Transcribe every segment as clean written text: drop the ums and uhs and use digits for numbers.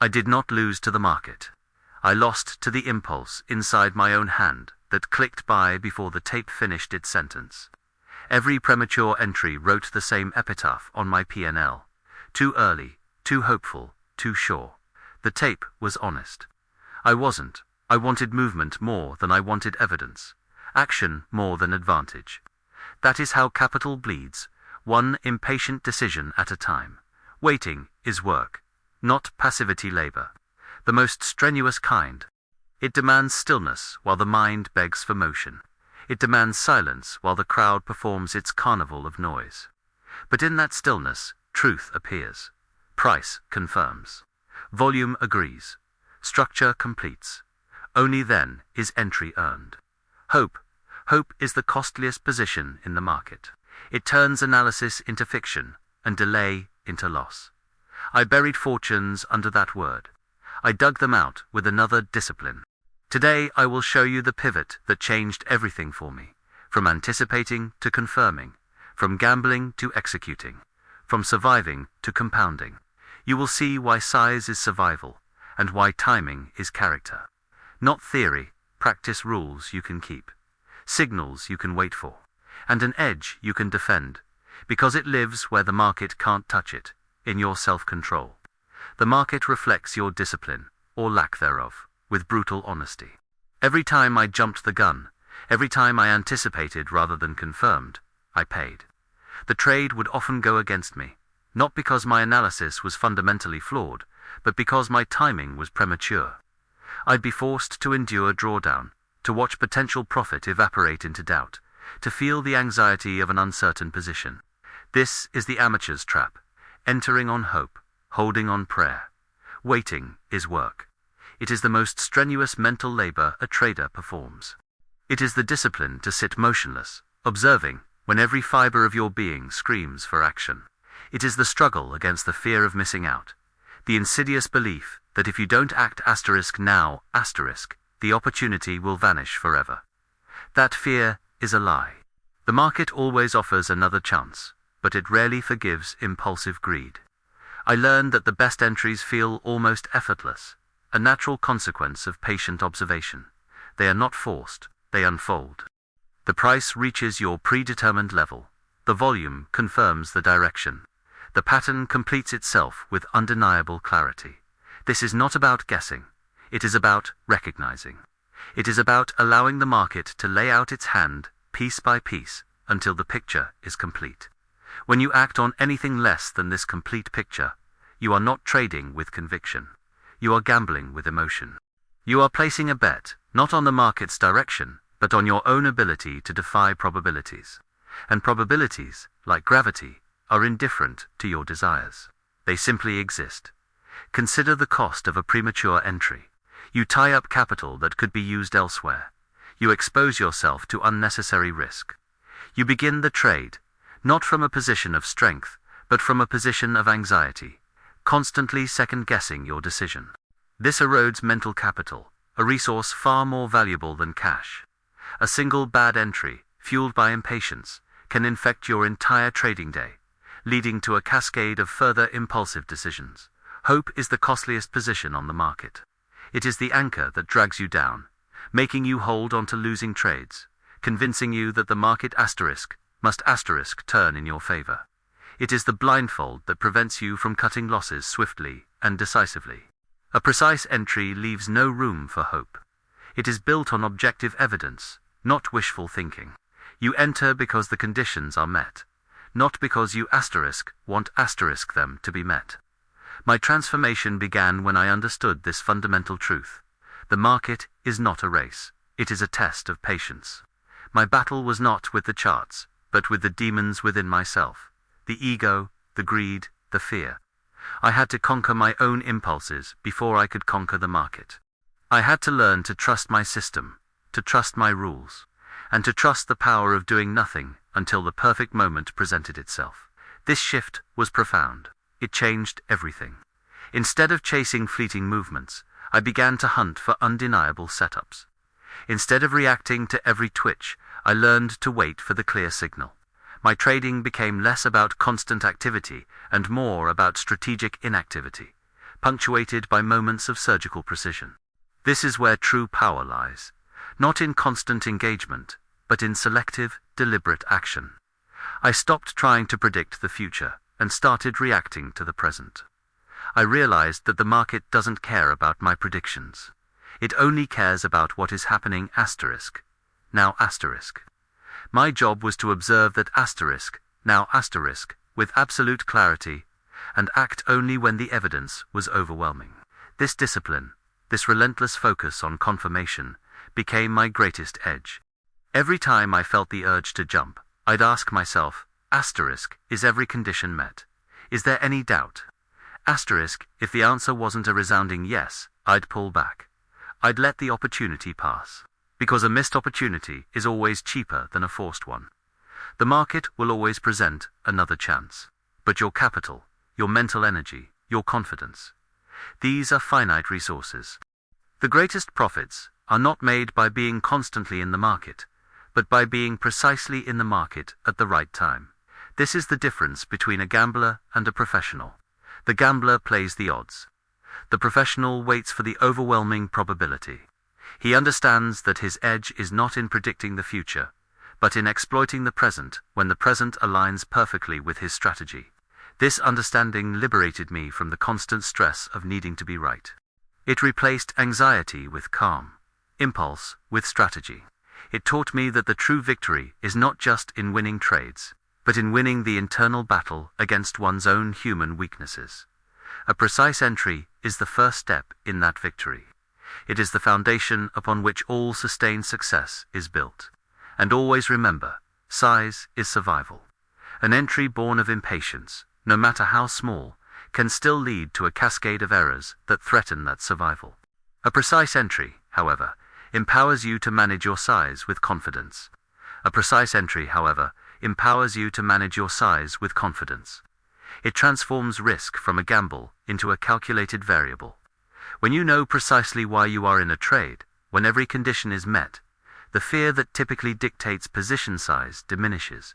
I did not lose to the market. I lost to the impulse inside my own hand that clicked by before the tape finished its sentence. Every premature entry wrote the same epitaph on my P&L. Too early, too hopeful, too sure. The tape was honest. I wasn't. I wanted movement more than I wanted evidence. Action more than advantage. That is how capital bleeds, one impatient decision at a time. Waiting is work, not passivity labor. The most strenuous kind. It demands stillness while the mind begs for motion. It demands silence while the crowd performs its carnival of noise. But in that stillness, truth appears. Price confirms. Volume agrees. Structure completes. Only then is entry earned. Hope. Hope is the costliest position in the market. It turns analysis into fiction and delay into loss. I buried fortunes under that word. I dug them out with another discipline. Today I will show you the pivot that changed everything for me, from anticipating to confirming, from gambling to executing, from surviving to compounding. You will see why size is survival, and why timing is character. Not theory, practice rules you can keep, signals you can wait for, and an edge you can defend, because it lives where the market can't touch it, in your self-control. The market reflects your discipline, or lack thereof, with brutal honesty. Every time I jumped the gun, every time I anticipated rather than confirmed, I paid. The trade would often go against me, not because my analysis was fundamentally flawed, but because my timing was premature. I'd be forced to endure drawdown, to watch potential profit evaporate into doubt, to feel the anxiety of an uncertain position. This is the amateur's trap, entering on hope, holding on prayer. Waiting is work. It is the most strenuous mental labor a trader performs. It is the discipline to sit motionless, observing, when every fiber of your being screams for action. It is the struggle against the fear of missing out, the insidious belief that if you don't act now, the opportunity will vanish forever. That fear is a lie. The market always offers another chance, but it rarely forgives impulsive greed. I learned that the best entries feel almost effortless, a natural consequence of patient observation. They are not forced, they unfold. The price reaches your predetermined level. The volume confirms the direction. The pattern completes itself with undeniable clarity. This is not about guessing. It is about recognizing. It is about allowing the market to lay out its hand, piece by piece, until the picture is complete. When you act on anything less than this complete picture, you are not trading with conviction. You are gambling with emotion. You are placing a bet, not on the market's direction, but on your own ability to defy probabilities. And probabilities, like gravity, are indifferent to your desires. They simply exist. Consider the cost of a premature entry. You tie up capital that could be used elsewhere. You expose yourself to unnecessary risk. You begin the trade, not from a position of strength, but from a position of anxiety, constantly second-guessing your decision. This erodes mental capital, a resource far more valuable than cash. A single bad entry, fueled by impatience, can infect your entire trading day, leading to a cascade of further impulsive decisions. Hope is the costliest position on the market. It is the anchor that drags you down, making you hold on to losing trades, convincing you that the market must turn in your favor. It is the blindfold that prevents you from cutting losses swiftly and decisively. A precise entry leaves no room for hope. It is built on objective evidence, not wishful thinking. You enter because the conditions are met, not because you want them to be met. My transformation began when I understood this fundamental truth. The market is not a race. It is a test of patience. My battle was not with the charts, but with the demons within myself. The ego, the greed, the fear. I had to conquer my own impulses before I could conquer the market. I had to learn to trust my system, to trust my rules, and to trust the power of doing nothing until the perfect moment presented itself. This shift was profound. It changed everything. Instead of chasing fleeting movements, I began to hunt for undeniable setups. Instead of reacting to every twitch, I learned to wait for the clear signal. My trading became less about constant activity and more about strategic inactivity, punctuated by moments of surgical precision. This is where true power lies, not in constant engagement, but in selective, deliberate action. I stopped trying to predict the future and started reacting to the present. I realized that the market doesn't care about my predictions. It only cares about what is happening now asterisk. My job was to observe that now asterisk, with absolute clarity, and act only when the evidence was overwhelming. This discipline, this relentless focus on confirmation, became my greatest edge. Every time I felt the urge to jump, I'd ask myself, is every condition met? Is there any doubt? If the answer wasn't a resounding yes, I'd pull back. I'd let the opportunity pass. Because a missed opportunity is always cheaper than a forced one. The market will always present another chance. But your capital, your mental energy, your confidence, these are finite resources. The greatest profits are not made by being constantly in the market, but by being precisely in the market at the right time. This is the difference between a gambler and a professional. The gambler plays the odds. The professional waits for the overwhelming probability. He understands that his edge is not in predicting the future, but in exploiting the present when the present aligns perfectly with his strategy. This understanding liberated me from the constant stress of needing to be right. It replaced anxiety with calm, impulse with strategy. It taught me that the true victory is not just in winning trades, but in winning the internal battle against one's own human weaknesses. A precise entry is the first step in that victory. It is the foundation upon which all sustained success is built. And always remember, size is survival. An entry born of impatience, no matter how small, can still lead to a cascade of errors that threaten that survival. A precise entry, however, empowers you to manage your size with confidence. A precise entry, however, empowers you to manage your size with confidence. It transforms risk from a gamble into a calculated variable. When you know precisely why you are in a trade, when every condition is met, the fear that typically dictates position size diminishes.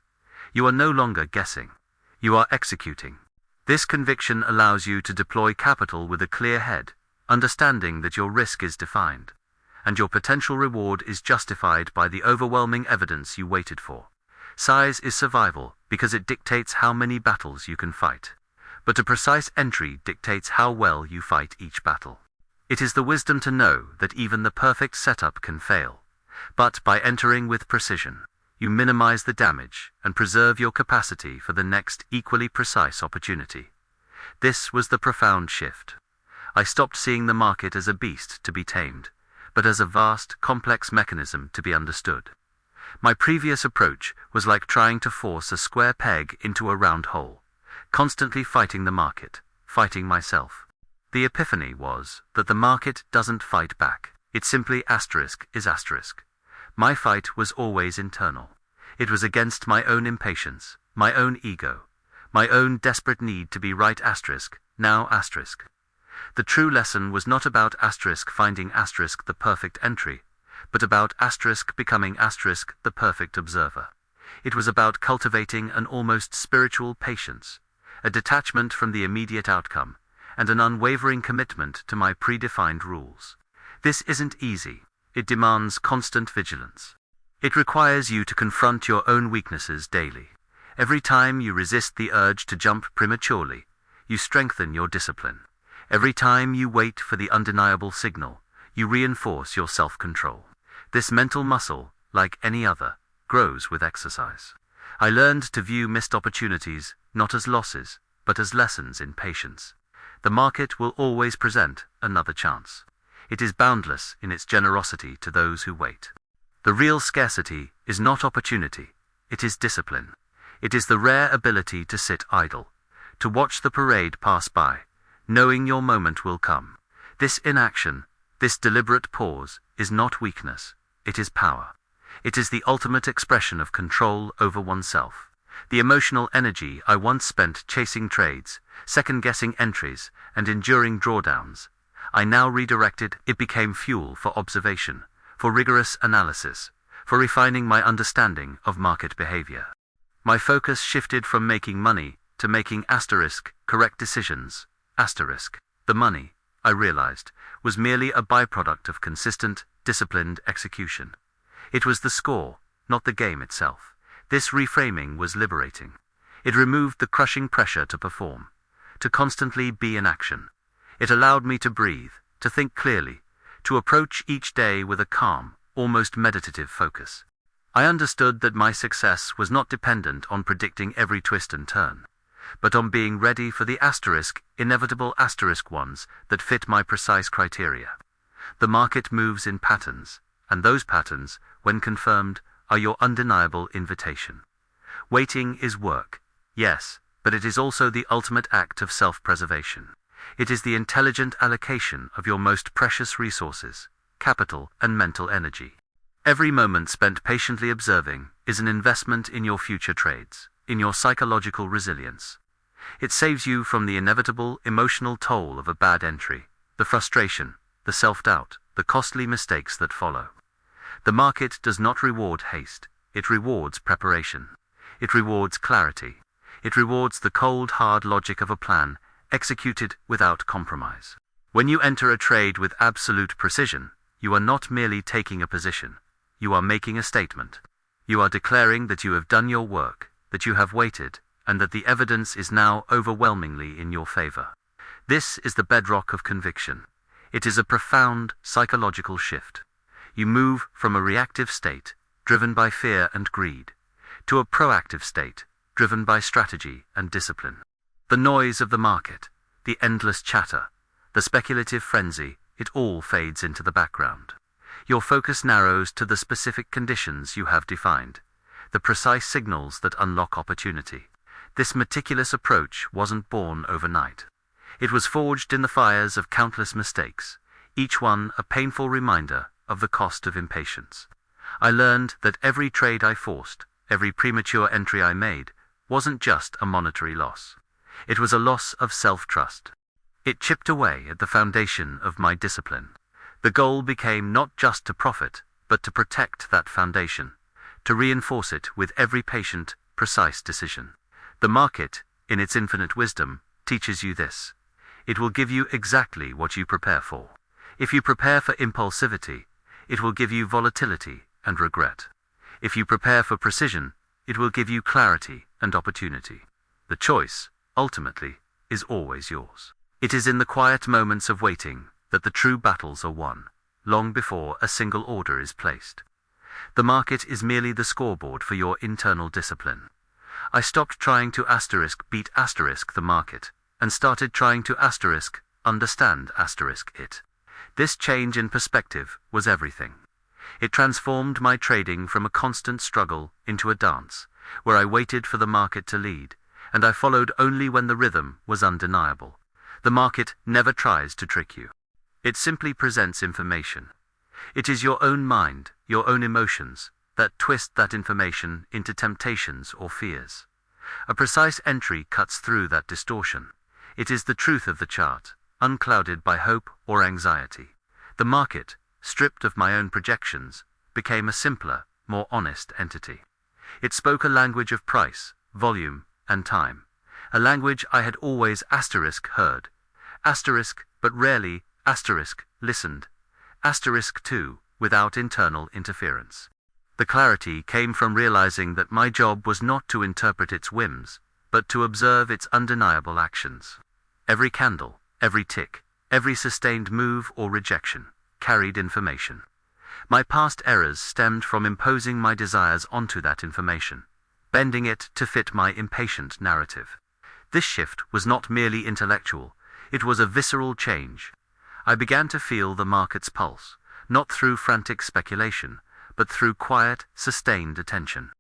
You are no longer guessing. You are executing. This conviction allows you to deploy capital with a clear head, understanding that your risk is defined, and your potential reward is justified by the overwhelming evidence you waited for. Size is survival because it dictates how many battles you can fight. But a precise entry dictates how well you fight each battle. It is the wisdom to know that even the perfect setup can fail. But by entering with precision, you minimize the damage and preserve your capacity for the next equally precise opportunity. This was the profound shift. I stopped seeing the market as a beast to be tamed, but as a vast, complex mechanism to be understood. My previous approach was like trying to force a square peg into a round hole, constantly fighting the market, fighting myself. The epiphany was that the market doesn't fight back. It simply is asterisk. My fight was always internal. It was against my own impatience, my own ego, my own desperate need to be right now asterisk. The true lesson was not about finding the perfect entry, but about becoming the perfect observer. It was about cultivating an almost spiritual patience, a detachment from the immediate outcome, and an unwavering commitment to my predefined rules. This isn't easy. It demands constant vigilance. It requires you to confront your own weaknesses daily. Every time you resist the urge to jump prematurely, you strengthen your discipline. Every time you wait for the undeniable signal, you reinforce your self-control. This mental muscle, like any other, grows with exercise. I learned to view missed opportunities not as losses, but as lessons in patience. The market will always present another chance. It is boundless in its generosity to those who wait. The real scarcity is not opportunity, it is discipline. It is the rare ability to sit idle, to watch the parade pass by, knowing your moment will come. This inaction, this deliberate pause, is not weakness, it is power. It is the ultimate expression of control over oneself. The emotional energy I once spent chasing trades, second-guessing entries, and enduring drawdowns, I now redirected. It became fuel for observation, for rigorous analysis, for refining my understanding of market behavior. My focus shifted from making money to making correct decisions, The money, I realized, was merely a byproduct of consistent, disciplined execution. It was the score, not the game itself. This reframing was liberating. It removed the crushing pressure to perform, to constantly be in action. It allowed me to breathe, to think clearly, to approach each day with a calm, almost meditative focus. I understood that my success was not dependent on predicting every twist and turn, but on being ready for the inevitable ones that fit my precise criteria. The market moves in patterns, and those patterns, when confirmed, are your undeniable invitation. Waiting is work, yes, but it is also the ultimate act of self-preservation. It is the intelligent allocation of your most precious resources, capital and mental energy. Every moment spent patiently observing is an investment in your future trades, in your psychological resilience. It saves you from the inevitable emotional toll of a bad entry, the frustration, the self-doubt, the costly mistakes that follow. The market does not reward haste, it rewards preparation. It rewards clarity. It rewards the cold, hard logic of a plan, executed without compromise. When you enter a trade with absolute precision, you are not merely taking a position. You are making a statement. You are declaring that you have done your work, that you have waited, and that the evidence is now overwhelmingly in your favor. This is the bedrock of conviction. It is a profound psychological shift. You move from a reactive state, driven by fear and greed, to a proactive state, driven by strategy and discipline. The noise of the market, the endless chatter, the speculative frenzy, it all fades into the background. Your focus narrows to the specific conditions you have defined, the precise signals that unlock opportunity. This meticulous approach wasn't born overnight. It was forged in the fires of countless mistakes, each one a painful reminder of the cost of impatience. I learned that every trade I forced, every premature entry I made, wasn't just a monetary loss. It was a loss of self-trust. It chipped away at the foundation of my discipline. The goal became not just to profit, but to protect that foundation, to reinforce it with every patient, precise decision. The market, in its infinite wisdom, teaches you this. It will give you exactly what you prepare for. If you prepare for impulsivity, it will give you volatility and regret. If you prepare for precision, it will give you clarity and opportunity. The choice, ultimately, is always yours. It is in the quiet moments of waiting that the true battles are won, long before a single order is placed. The market is merely the scoreboard for your internal discipline. I stopped trying to beat the market, and started trying to understand it. This change in perspective was everything. It transformed my trading from a constant struggle into a dance, where I waited for the market to lead, and I followed only when the rhythm was undeniable. The market never tries to trick you. It simply presents information. It is your own mind, your own emotions, that twist that information into temptations or fears. A precise entry cuts through that distortion. It is the truth of the chart, unclouded by hope or anxiety. The market, stripped of my own projections, became a simpler, more honest entity. It spoke a language of price, volume, and time, a language I had always heard, but rarely listened, too, without internal interference. The clarity came from realizing that my job was not to interpret its whims, but to observe its undeniable actions. Every candle, every tick, every sustained move or rejection, carried information. My past errors stemmed from imposing my desires onto that information, bending it to fit my impatient narrative. This shift was not merely intellectual, it was a visceral change. I began to feel the market's pulse, not through frantic speculation, but through quiet, sustained attention.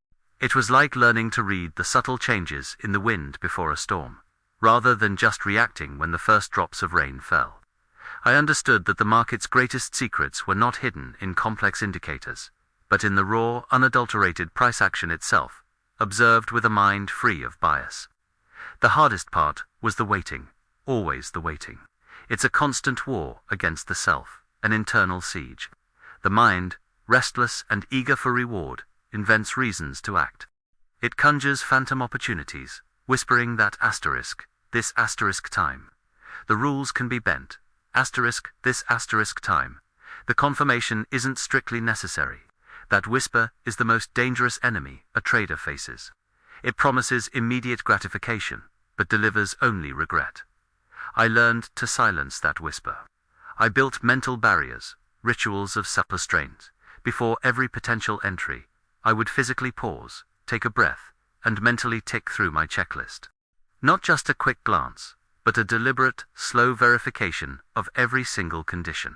It was like learning to read the subtle changes in the wind before a storm, rather than just reacting when the first drops of rain fell. I understood that the market's greatest secrets were not hidden in complex indicators, but in the raw, unadulterated price action itself, observed with a mind free of bias. The hardest part was the waiting, always the waiting. It's a constant war against the self, an internal siege. The mind, restless and eager for reward, invents reasons to act. It conjures phantom opportunities, whispering that this time. The rules can be bent. This time. The confirmation isn't strictly necessary. That whisper is the most dangerous enemy a trader faces. It promises immediate gratification, but delivers only regret. I learned to silence that whisper. I built mental barriers, rituals of self-restraint. Before every potential entry, I would physically pause, take a breath, and mentally tick through my checklist. Not just a quick glance, but a deliberate, slow verification of every single condition.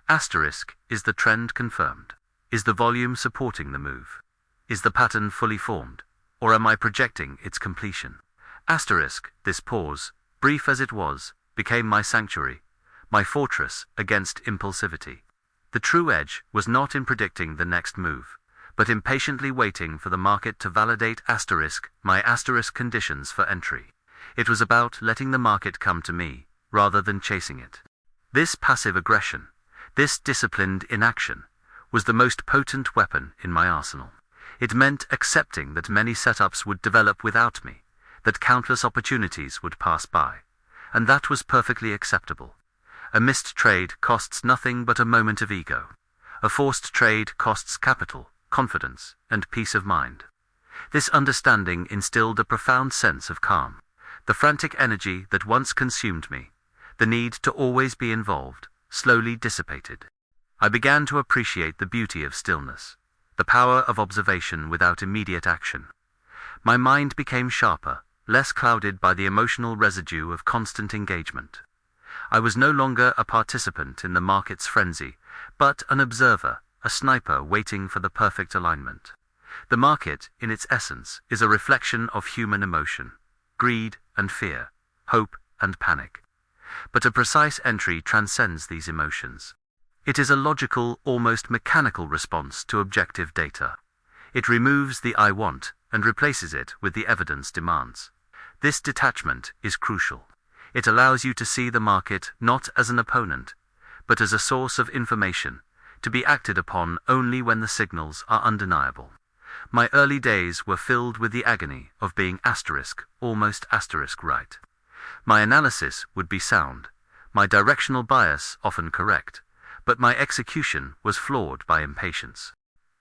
Is the trend confirmed? Is the volume supporting the move? Is the pattern fully formed? Or am I projecting its completion? This pause, brief as it was, became my sanctuary, my fortress against impulsivity. The true edge was not in predicting the next move, but in patiently waiting for the market to validate my conditions for entry. It was about letting the market come to me, rather than chasing it. This passive aggression, this disciplined inaction, was the most potent weapon in my arsenal. It meant accepting that many setups would develop without me, that countless opportunities would pass by, and that was perfectly acceptable. A missed trade costs nothing but a moment of ego. A forced trade costs capital, confidence, and peace of mind. This understanding instilled a profound sense of calm. The frantic energy that once consumed me, the need to always be involved, slowly dissipated. I began to appreciate the beauty of stillness, the power of observation without immediate action. My mind became sharper, less clouded by the emotional residue of constant engagement. I was no longer a participant in the market's frenzy, but an observer, a sniper waiting for the perfect alignment. The market, in its essence, is a reflection of human emotion, greed and fear, hope and panic. But a precise entry transcends these emotions. It is a logical, almost mechanical response to objective data. It removes the "I want" and replaces it with the evidence demands. This detachment is crucial. It allows you to see the market not as an opponent, but as a source of information, to be acted upon only when the signals are undeniable. My early days were filled with the agony of being almost right. My analysis would be sound, my directional bias often correct, but my execution was flawed by impatience.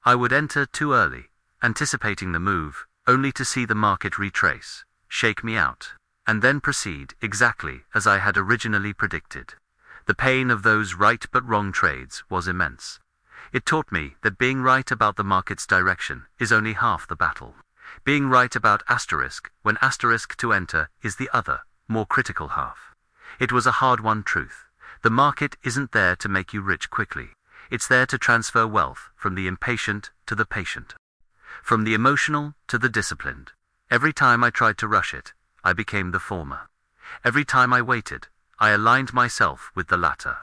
I would enter too early, anticipating the move, only to see the market retrace, shake me out, and then proceed exactly as I had originally predicted. The pain of those right but wrong trades was immense. It taught me that being right about the market's direction is only half the battle. Being right about when to enter is the other, more critical half. It was a hard-won truth. The market isn't there to make you rich quickly. It's there to transfer wealth from the impatient to the patient, from the emotional to the disciplined. Every time I tried to rush it, I became the former. Every time I waited, I aligned myself with the latter.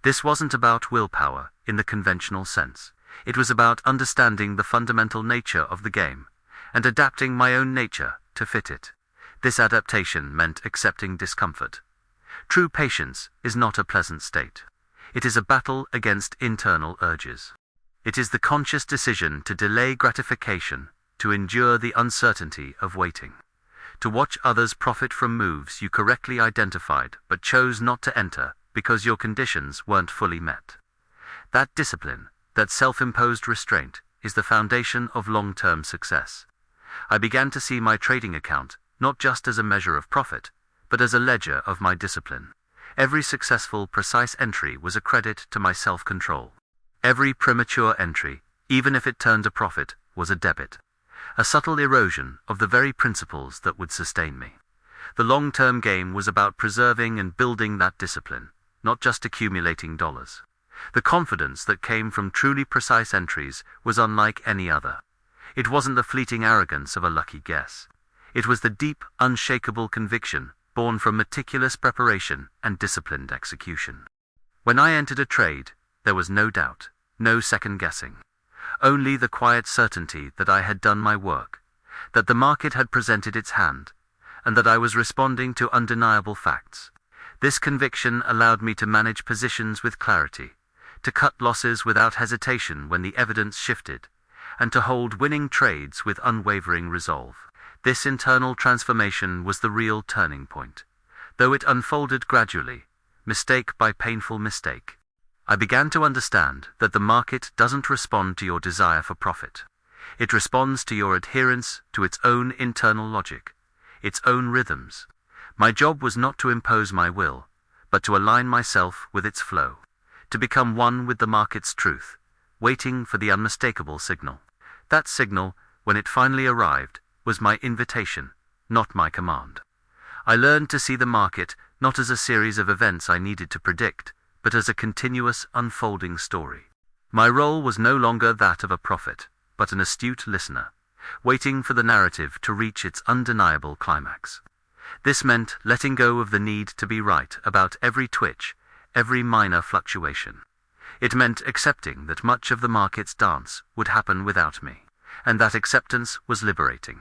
This wasn't about willpower in the conventional sense. It was about understanding the fundamental nature of the game and adapting my own nature to fit it. This adaptation meant accepting discomfort. True patience is not a pleasant state. It is a battle against internal urges. It is the conscious decision to delay gratification, to endure the uncertainty of waiting, to watch others profit from moves you correctly identified but chose not to enter because your conditions weren't fully met. That discipline, that self-imposed restraint, is the foundation of long-term success. I began to see my trading account not just as a measure of profit, but as a ledger of my discipline. Every successful, precise entry was a credit to my self-control. Every premature entry, even if it turned a profit, was a debit. A subtle erosion of the very principles that would sustain me. The long-term game was about preserving and building that discipline, not just accumulating dollars. The confidence that came from truly precise entries was unlike any other. It wasn't the fleeting arrogance of a lucky guess. It was the deep, unshakable conviction born from meticulous preparation and disciplined execution. When I entered a trade, there was no doubt, no second-guessing. Only the quiet certainty that I had done my work, that the market had presented its hand, and that I was responding to undeniable facts. This conviction allowed me to manage positions with clarity, to cut losses without hesitation when the evidence shifted, and to hold winning trades with unwavering resolve. This internal transformation was the real turning point. Though it unfolded gradually, mistake by painful mistake. I began to understand that the market doesn't respond to your desire for profit. It responds to your adherence to its own internal logic, its own rhythms. My job was not to impose my will, but to align myself with its flow, to become one with the market's truth, waiting for the unmistakable signal. That signal, when it finally arrived, was my invitation, not my command. I learned to see the market not as a series of events I needed to predict, but as a continuous unfolding story. My role was no longer that of a prophet, but an astute listener, waiting for the narrative to reach its undeniable climax. This meant letting go of the need to be right about every twitch, every minor fluctuation. It meant accepting that much of the market's dance would happen without me, and that acceptance was liberating.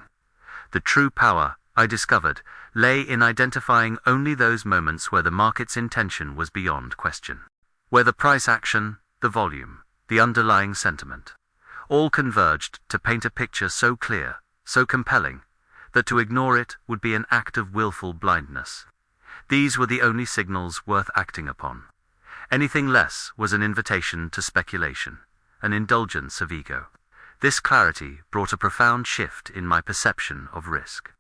The true power, I discovered, lay in identifying only those moments where the market's intention was beyond question, where the price action, the volume, the underlying sentiment, all converged to paint a picture so clear, so compelling, that to ignore it would be an act of willful blindness. These were the only signals worth acting upon. Anything less was an invitation to speculation, an indulgence of ego. This clarity brought a profound shift in my perception of risk.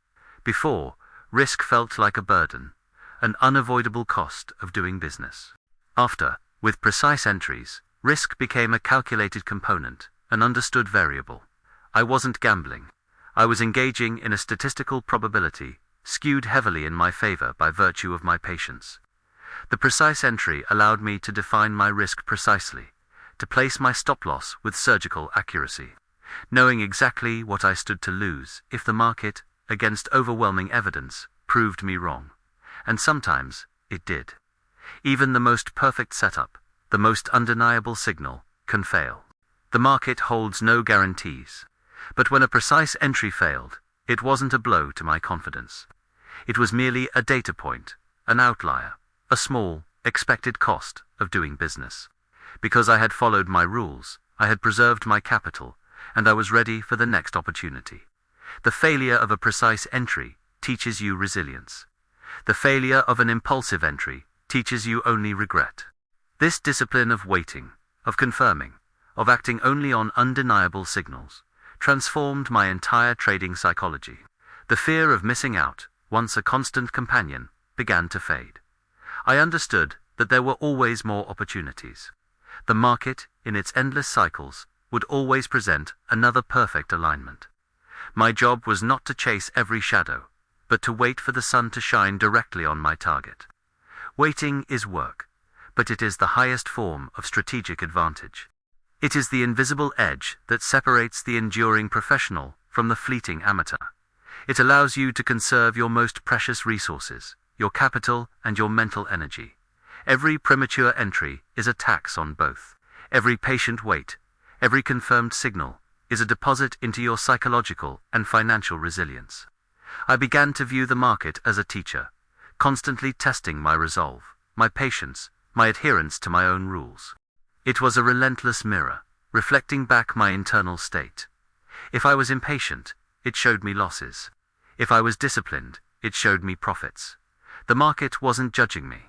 Before, risk felt like a burden, an unavoidable cost of doing business. After, with precise entries, risk became a calculated component, an understood variable. I wasn't gambling. I was engaging in a statistical probability, skewed heavily in my favor by virtue of my patience. The precise entry allowed me to define my risk precisely, to place my stop-loss with surgical accuracy, knowing exactly what I stood to lose if the market, against overwhelming evidence, proved me wrong. And sometimes it did. Even the most perfect setup, the most undeniable signal, can fail. The market holds no guarantees. But when a precise entry failed, it wasn't a blow to my confidence. It was merely a data point, an outlier, a small, expected cost of doing business. Because I had followed my rules, I had preserved my capital, and I was ready for the next opportunity. The failure of a precise entry teaches you resilience. The failure of an impulsive entry teaches you only regret. This discipline of waiting, of confirming, of acting only on undeniable signals, transformed my entire trading psychology. The fear of missing out, once a constant companion, began to fade. I understood that there were always more opportunities. The market, in its endless cycles, would always present another perfect alignment. My job was not to chase every shadow, but to wait for the sun to shine directly on my target. Waiting is work, but it is the highest form of strategic advantage. It is the invisible edge that separates the enduring professional from the fleeting amateur. It allows you to conserve your most precious resources, your capital and your mental energy. Every premature entry is a tax on both. Every patient wait, every confirmed signal, is a deposit into your psychological and financial resilience. I began to view the market as a teacher, constantly testing my resolve, my patience, my adherence to my own rules. It was a relentless mirror, reflecting back my internal state. If I was impatient, it showed me losses. If I was disciplined, it showed me profits. The market wasn't judging me.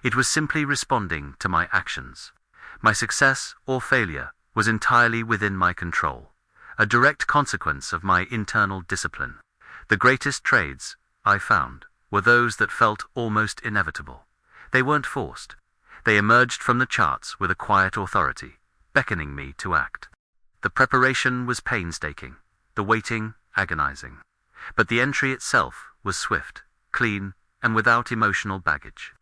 It was simply responding to my actions. My success or failure was entirely within my control, a direct consequence of my internal discipline. The greatest trades, I found, were those that felt almost inevitable. They weren't forced. They emerged from the charts with a quiet authority, beckoning me to act. The preparation was painstaking, the waiting agonizing. But the entry itself was swift, clean, and without emotional baggage.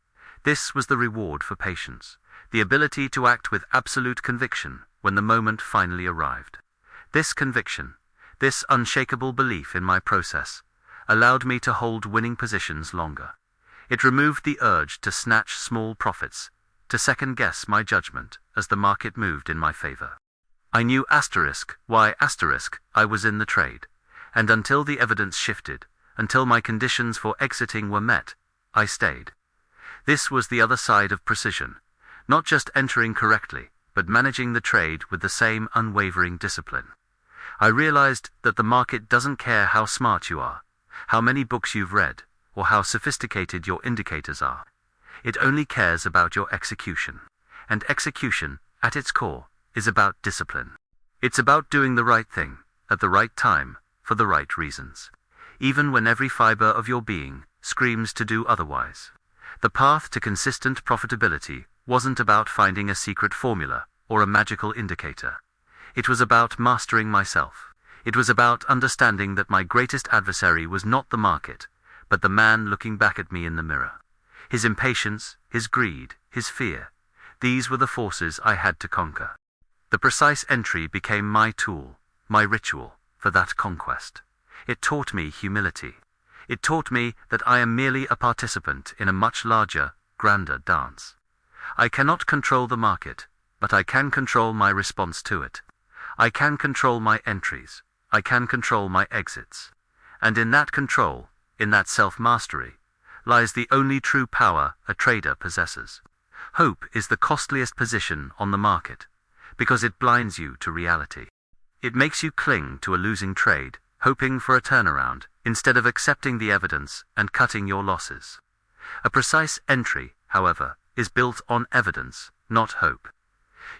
This was the reward for patience, the ability to act with absolute conviction when the moment finally arrived. This conviction, this unshakable belief in my process, allowed me to hold winning positions longer. It removed the urge to snatch small profits, to second-guess my judgment as the market moved in my favor. I knew why I was in the trade, and until the evidence shifted, until my conditions for exiting were met, I stayed. This was the other side of precision, not just entering correctly, but managing the trade with the same unwavering discipline. I realized that the market doesn't care how smart you are, how many books you've read, or how sophisticated your indicators are. It only cares about your execution. And execution, at its core, is about discipline. It's about doing the right thing, at the right time, for the right reasons, even when every fiber of your being screams to do otherwise. The path to consistent profitability wasn't about finding a secret formula or a magical indicator. It was about mastering myself. It was about understanding that my greatest adversary was not the market, but the man looking back at me in the mirror. His impatience, his greed, his fear, these were the forces I had to conquer. The precise entry became my tool, my ritual, for that conquest. It taught me humility. It taught me that I am merely a participant in a much larger, grander dance. I cannot control the market, but I can control my response to it. I can control my entries. I can control my exits. And in that control, in that self-mastery, lies the only true power a trader possesses. Hope is the costliest position on the market, because it blinds you to reality. It makes you cling to a losing trade, hoping for a turnaround, instead of accepting the evidence and cutting your losses. A precise entry, however, is built on evidence, not hope.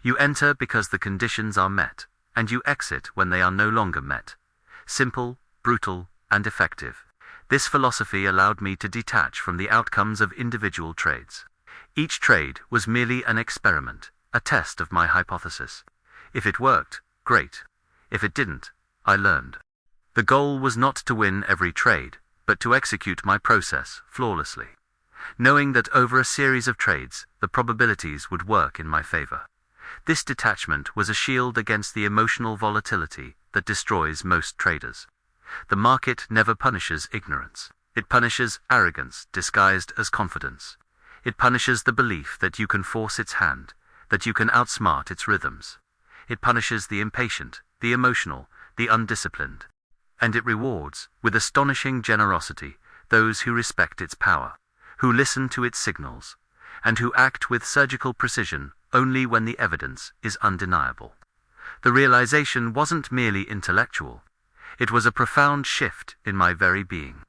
You enter because the conditions are met, and you exit when they are no longer met. Simple, brutal, and effective. This philosophy allowed me to detach from the outcomes of individual trades. Each trade was merely an experiment, a test of my hypothesis. If it worked, great. If it didn't, I learned. The goal was not to win every trade, but to execute my process flawlessly, knowing that over a series of trades, the probabilities would work in my favor. This detachment was a shield against the emotional volatility that destroys most traders. The market never punishes ignorance. It punishes arrogance disguised as confidence. It punishes the belief that you can force its hand, that you can outsmart its rhythms. It punishes the impatient, the emotional, the undisciplined. And it rewards, with astonishing generosity, those who respect its power, who listen to its signals, and who act with surgical precision only when the evidence is undeniable. The realization wasn't merely intellectual. It was a profound shift in my very being.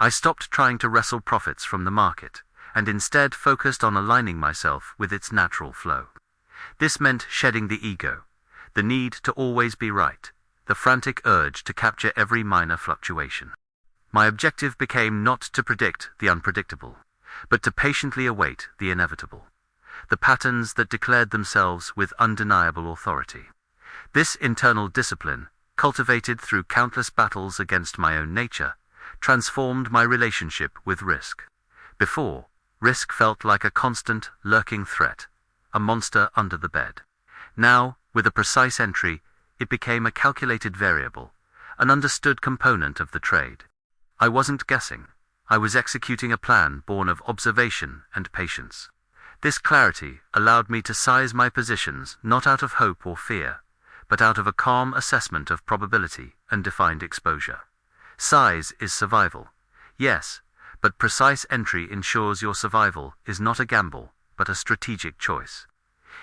I stopped trying to wrestle profits from the market, and instead focused on aligning myself with its natural flow. This meant shedding the ego, the need to always be right, the frantic urge to capture every minor fluctuation. My objective became not to predict the unpredictable, but to patiently await the inevitable, the patterns that declared themselves with undeniable authority. This internal discipline, cultivated through countless battles against my own nature, transformed my relationship with risk. Before, risk felt like a constant, lurking threat, a monster under the bed. Now, with a precise entry, it became a calculated variable, an understood component of the trade. I wasn't guessing. I was executing a plan born of observation and patience. This clarity allowed me to size my positions not out of hope or fear, but out of a calm assessment of probability and defined exposure. Size is survival, yes, but precise entry ensures your survival is not a gamble, but a strategic choice.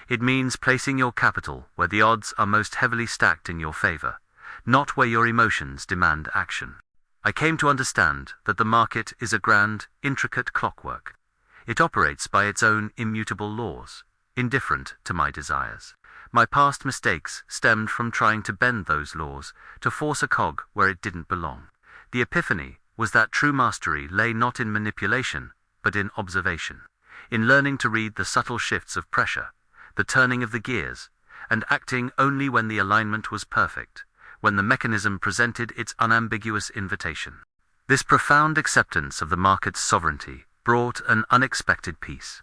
It means placing your capital where the odds are most heavily stacked in your favor, not where your emotions demand action. I came to understand that the market is a grand, intricate clockwork. It operates by its own immutable laws, indifferent to my desires. My past mistakes stemmed from trying to bend those laws, to force a cog where it didn't belong. The epiphany was that true mastery lay not in manipulation, but in observation, in learning to read the subtle shifts of pressure, the turning of the gears, and acting only when the alignment was perfect, when the mechanism presented its unambiguous invitation. This profound acceptance of the market's sovereignty brought an unexpected peace.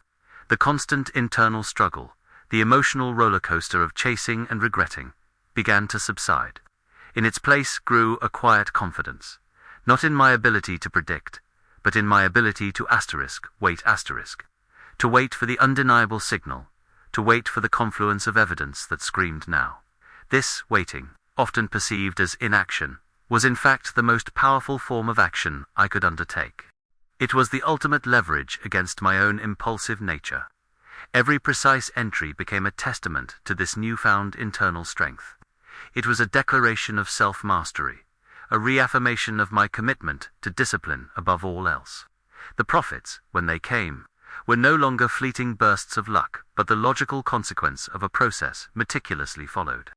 The constant internal struggle, the emotional roller coaster of chasing and regretting, began to subside. In its place grew a quiet confidence, not in my ability to predict, but in my ability to wait to wait for the undeniable signal, to wait for the confluence of evidence that screamed now. This waiting, often perceived as inaction, was in fact the most powerful form of action I could undertake. It was the ultimate leverage against my own impulsive nature. Every precise entry became a testament to this newfound internal strength. It was a declaration of self-mastery, a reaffirmation of my commitment to discipline above all else. The profits, when they came, were no longer fleeting bursts of luck, but the logical consequence of a process meticulously followed.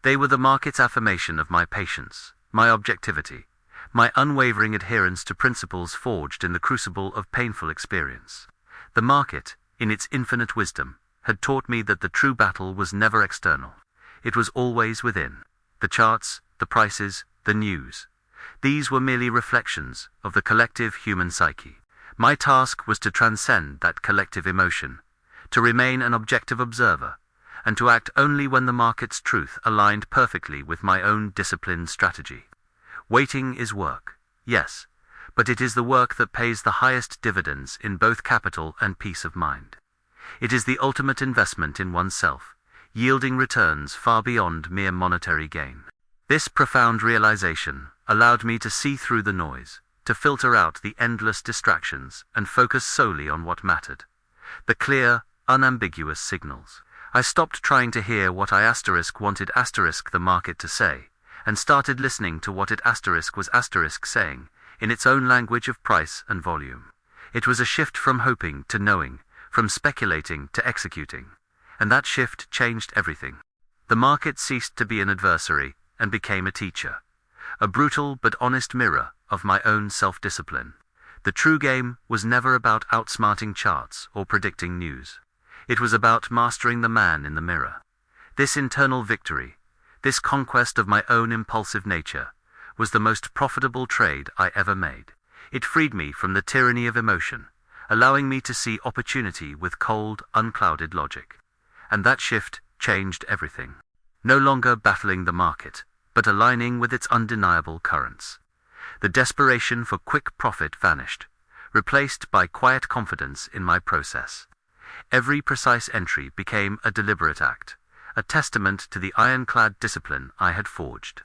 They were the market's affirmation of my patience, my objectivity, my unwavering adherence to principles forged in the crucible of painful experience. The market, in its infinite wisdom, had taught me that the true battle was never external. It was always within. The charts, the prices, the news. These were merely reflections of the collective human psyche. My task was to transcend that collective emotion, to remain an objective observer, and to act only when the market's truth aligned perfectly with my own disciplined strategy. Waiting is work, yes, but it is the work that pays the highest dividends in both capital and peace of mind. It is the ultimate investment in oneself, yielding returns far beyond mere monetary gain. This profound realization allowed me to see through the noise, to filter out the endless distractions and focus solely on what mattered. The clear, unambiguous signals. I stopped trying to hear what I wanted the market to say, and started listening to what it was saying, in its own language of price and volume. It was a shift from hoping to knowing, from speculating to executing, and that shift changed everything. The market ceased to be an adversary and became a teacher, a brutal but honest mirror of my own self-discipline. The true game was never about outsmarting charts or predicting news. It was about mastering the man in the mirror. This internal victory, this conquest of my own impulsive nature, was the most profitable trade I ever made. It freed me from the tyranny of emotion, allowing me to see opportunity with cold, unclouded logic. And that shift changed everything. No longer battling the market, but aligning with its undeniable currents. The desperation for quick profit vanished, replaced by quiet confidence in my process. Every precise entry became a deliberate act, a testament to the ironclad discipline I had forged.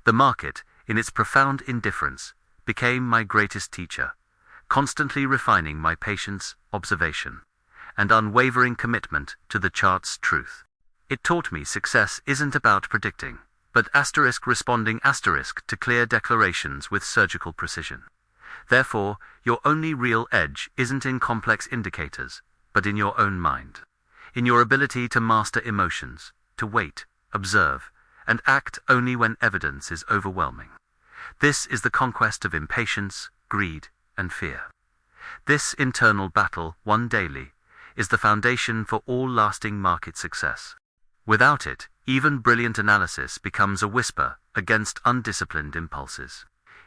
The market, in its profound indifference, became my greatest teacher, constantly refining my patience, observation, and unwavering commitment to the chart's truth. It taught me success isn't about predicting, but responding to clear declarations with surgical precision. Therefore, your only real edge isn't in complex indicators, but in your own mind, in your ability to master emotions, to wait, observe, and act only when evidence is overwhelming. This is the conquest of impatience, greed, and fear. This internal battle, won daily, is the foundation for all lasting market success. Without it, even brilliant analysis becomes a whisper against undisciplined impulses.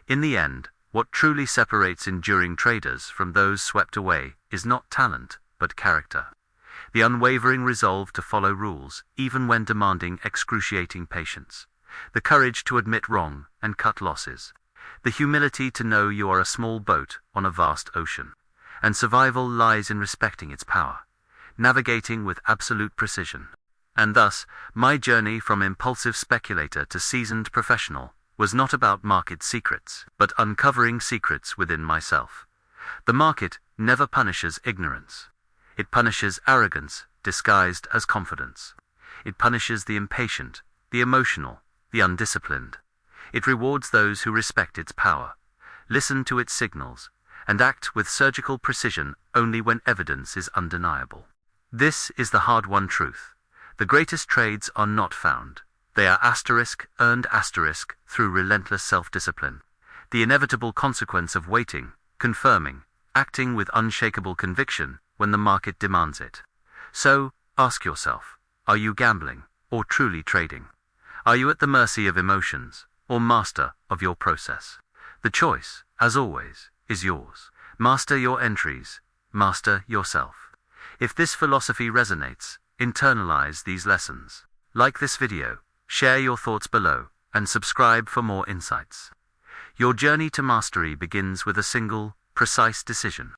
In the end, what truly separates enduring traders from those swept away is not talent, but character. The unwavering resolve to follow rules, even when demanding excruciating patience. The courage to admit wrong and cut losses. The humility to know you are a small boat on a vast ocean. And survival lies in respecting its power, navigating with absolute precision. And thus, my journey from impulsive speculator to seasoned professional was not about market secrets, but uncovering secrets within myself. The market never punishes ignorance. It punishes arrogance disguised as confidence. It punishes the impatient, the emotional, the undisciplined. It rewards those who respect its power, listen to its signals, and act with surgical precision only when evidence is undeniable. This is the hard-won truth. The greatest trades are not found. They are earned through relentless self-discipline. The inevitable consequence of waiting, confirming, acting with unshakable conviction when the market demands it. So, ask yourself, are you gambling, or truly trading? Are you at the mercy of emotions, or master of your process? The choice, as always, is yours. Master your entries, master yourself. If this philosophy resonates, internalize these lessons. Like this video, share your thoughts below, and subscribe for more insights. Your journey to mastery begins with a single, precise decision.